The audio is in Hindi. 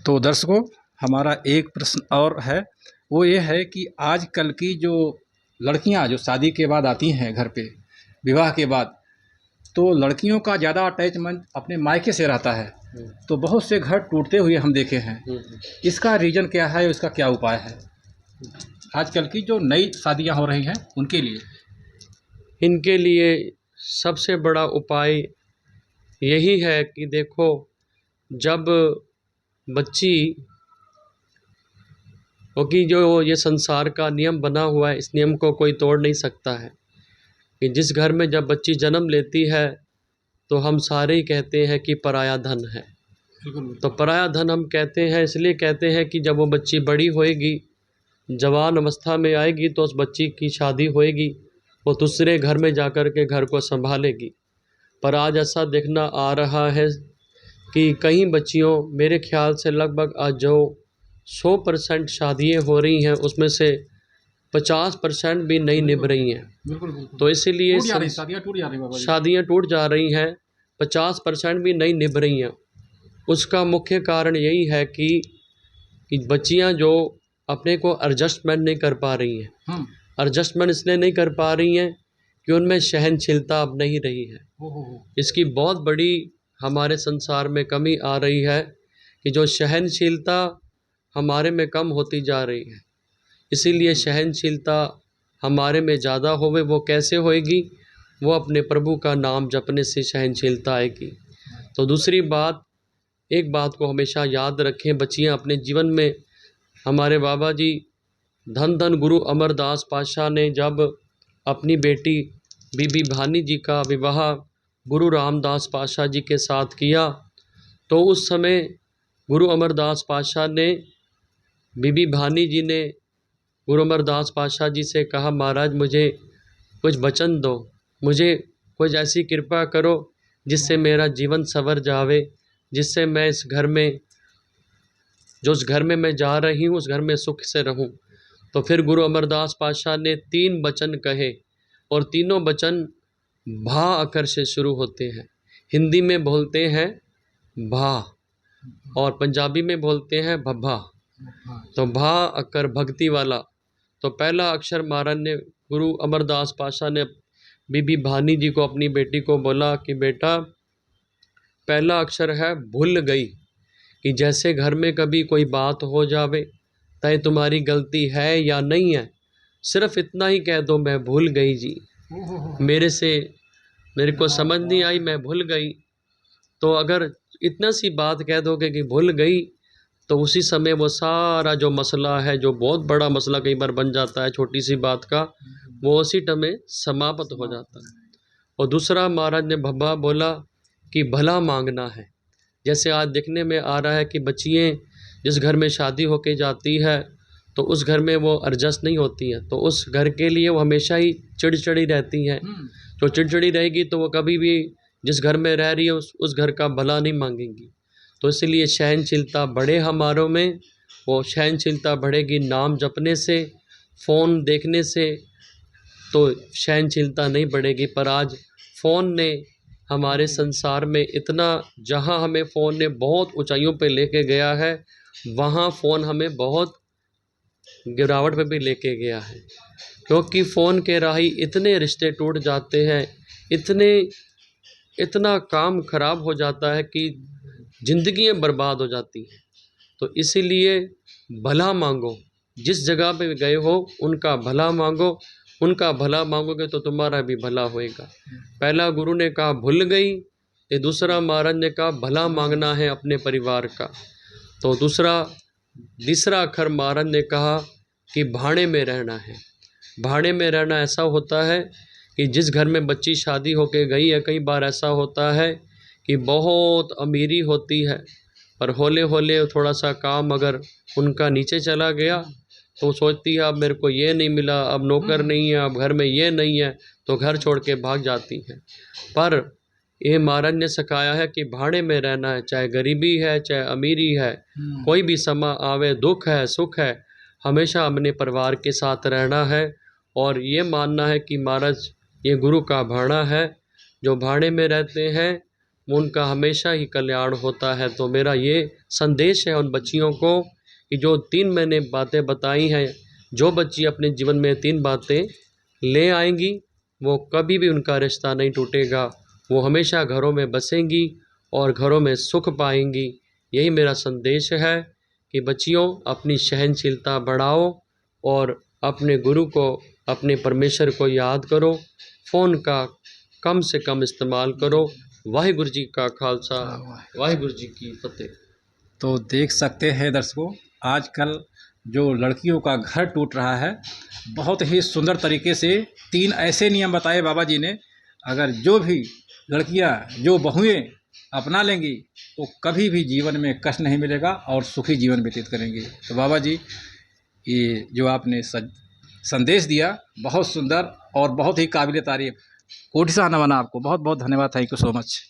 तो दर्शकों, हमारा एक प्रश्न और है, वो ये है कि आजकल की जो लड़कियां जो शादी के बाद आती हैं घर पे, विवाह के बाद, तो लड़कियों का ज़्यादा अटैचमेंट अपने मायके से रहता है। तो बहुत से घर टूटते हुए हम देखे हैं। इसका रीज़न क्या है, इसका क्या उपाय है आजकल की जो नई शादियां हो रही हैं उनके लिए? इनके लिए सबसे बड़ा उपाय यही है कि देखो, जब बच्ची, क्योंकि जो ये संसार का नियम बना हुआ है, इस नियम को कोई तोड़ नहीं सकता है कि जिस घर में जब बच्ची जन्म लेती है तो हम सारे ही कहते हैं कि पराया धन है। तो पराया धन हम कहते हैं, इसलिए कहते हैं कि जब वो बच्ची बड़ी होएगी, जवान अवस्था में आएगी, तो उस बच्ची की शादी होएगी, वो दूसरे घर में जाकर के घर को संभालेगी। पर आज ऐसा देखना आ रहा है कि कई बच्चियों, मेरे ख्याल से लगभग आज जो 100% शादियाँ हो रही हैं उसमें से 50% भी नहीं निभ रही हैं। तो इसीलिए शादियाँ टूट जा रही हैं, 50% भी नहीं निभ रही हैं। उसका मुख्य कारण यही है कि बच्चियाँ जो अपने को एडजस्टमेंट नहीं कर पा रही हैं। एडजस्टमेंट इसलिए नहीं कर पा रही हैं कि उनमें सहनशीलता अब नहीं रही है। इसकी बहुत बड़ी हमारे संसार में कमी आ रही है कि जो सहनशीलता हमारे में कम होती जा रही है। इसीलिए सहनशीलता हमारे में ज़्यादा होवे, वो कैसे होएगी? वो अपने प्रभु का नाम जपने से सहनशीलता आएगी। तो दूसरी बात, एक बात को हमेशा याद रखें बच्चियां अपने जीवन में, हमारे बाबा जी धन धन गुरु अमरदास पातशाह ने जब अपनी बेटी बीबी भानी जी का विवाह गुरु रामदास पातशाह जी के साथ किया, तो उस समय गुरु अमरदास पातशाह ने, बीबी भानी जी ने गुरु अमरदास पातशाह जी से कहा, महाराज मुझे कुछ वचन दो, मुझे कुछ ऐसी कृपा करो जिससे मेरा जीवन संवर जावे, जिससे मैं इस घर में, जो उस घर में मैं जा रही हूँ, उस घर में सुख से रहूँ। तो फिर गुरु अमरदास पातशाह ने 3 वचन कहे, और तीनों वचन भा अक्षर से शुरू होते हैं। हिंदी में बोलते हैं भा और पंजाबी में बोलते हैं भभा। तो भा अक्षर भक्ति वाला। तो पहला अक्षर महाराज ने, गुरु अमरदास पातशाह ने बीबी भानी जी को, अपनी बेटी को बोला कि बेटा, पहला अक्षर है भूल गई। कि जैसे घर में कभी कोई बात हो जावे, चाहे तुम्हारी गलती है या नहीं है, सिर्फ इतना ही कह दो, मैं भूल गई जी, मेरे को समझ नहीं आई, मैं भूल गई। तो अगर इतना सी बात कह दोगे कि भूल गई, तो उसी समय वो सारा जो मसला है, जो बहुत बड़ा मसला कई बार बन जाता है छोटी सी बात का, वो उसी समय समाप्त हो जाता है। और दूसरा महाराज ने भब्बा बोला कि भला मांगना है। जैसे आज देखने में आ रहा है कि बच्चियाँ जिस घर में शादी होके जाती है, तो उस घर में वो एडजस्ट नहीं होती हैं, तो उस घर के लिए वो हमेशा ही चिड़चिड़ी रहती हैं। जो चिड़चिड़ी रहेगी तो वो कभी भी जिस घर में रह रही है उस घर का भला नहीं मांगेंगी। तो इसलिए सहनशीलता बढ़े हमारों में। वो सहनशीलता बढ़ेगी नाम जपने से, फ़ोन देखने से तो सहनशीलता नहीं बढ़ेगी। पर आज फ़ोन ने हमारे संसार में इतना, जहाँ हमें फ़ोन ने बहुत ऊंचाइयों पे लेके गया है, वहाँ फ़ोन हमें बहुत गिरावट पे भी लेके गया है। क्योंकि फ़ोन के राही इतने रिश्ते टूट जाते हैं, इतना काम खराब हो जाता है कि ज़िंदगियाँ बर्बाद हो जाती हैं। तो इसीलिए भला मांगो, जिस जगह पे गए हो उनका भला मांगो, उनका भला मांगोगे तो तुम्हारा भी भला होएगा। पहला गुरु ने कहा भूल गई, ये दूसरा महाराज ने कहा भला मांगना है अपने परिवार का। तो तीसरा अक्षर महाराज ने कहा कि भाड़े में रहना है। भाड़े में रहना ऐसा होता है कि जिस घर में बच्ची शादी होके गई है, कई बार ऐसा होता है कि बहुत अमीरी होती है, पर होले होले थोड़ा सा काम अगर उनका नीचे चला गया, तो सोचती है अब मेरे को ये नहीं मिला, अब नौकर नहीं है, अब घर में ये नहीं है, तो घर छोड़ के भाग जाती हैं। पर ये महाराज ने सिखाया है कि भाड़े में रहना है, चाहे गरीबी है चाहे अमीरी है, कोई भी समा आवे, दुख है सुख है, हमेशा अपने परिवार के साथ रहना है। और ये मानना है कि महाराज ये गुरु का भाड़ा है। जो भाड़े में रहते हैं उनका हमेशा ही कल्याण होता है। तो मेरा ये संदेश है उन बच्चियों को कि जो 3 मैंने बातें बताई हैं, जो बच्ची अपने जीवन में 3 बातें ले आएंगी, वो कभी भी उनका रिश्ता नहीं टूटेगा, वो हमेशा घरों में बसेंगी और घरों में सुख पाएंगी। यही मेरा संदेश है कि बच्चियों, अपनी सहनशीलता बढ़ाओ और अपने गुरु को, अपने परमेश्वर को याद करो। फ़ोन का कम से कम इस्तेमाल करो। वाहिगुरु जी का खालसा, वाहिगुरु जी की फतेह। तो देख सकते हैं दर्शकों, आजकल जो लड़कियों का घर टूट रहा है, बहुत ही सुंदर तरीके से 3 ऐसे नियम बताए बाबा जी ने। अगर जो भी लड़कियां, जो बहुएं अपना लेंगी तो कभी भी जीवन में कष्ट नहीं मिलेगा और सुखी जीवन व्यतीत करेंगी। तो बाबा जी, ये जो आपने संदेश दिया, बहुत सुंदर और बहुत ही काबिल तारीफ। कोटि सा नमन आपको, बहुत बहुत धन्यवाद। Thank you so much.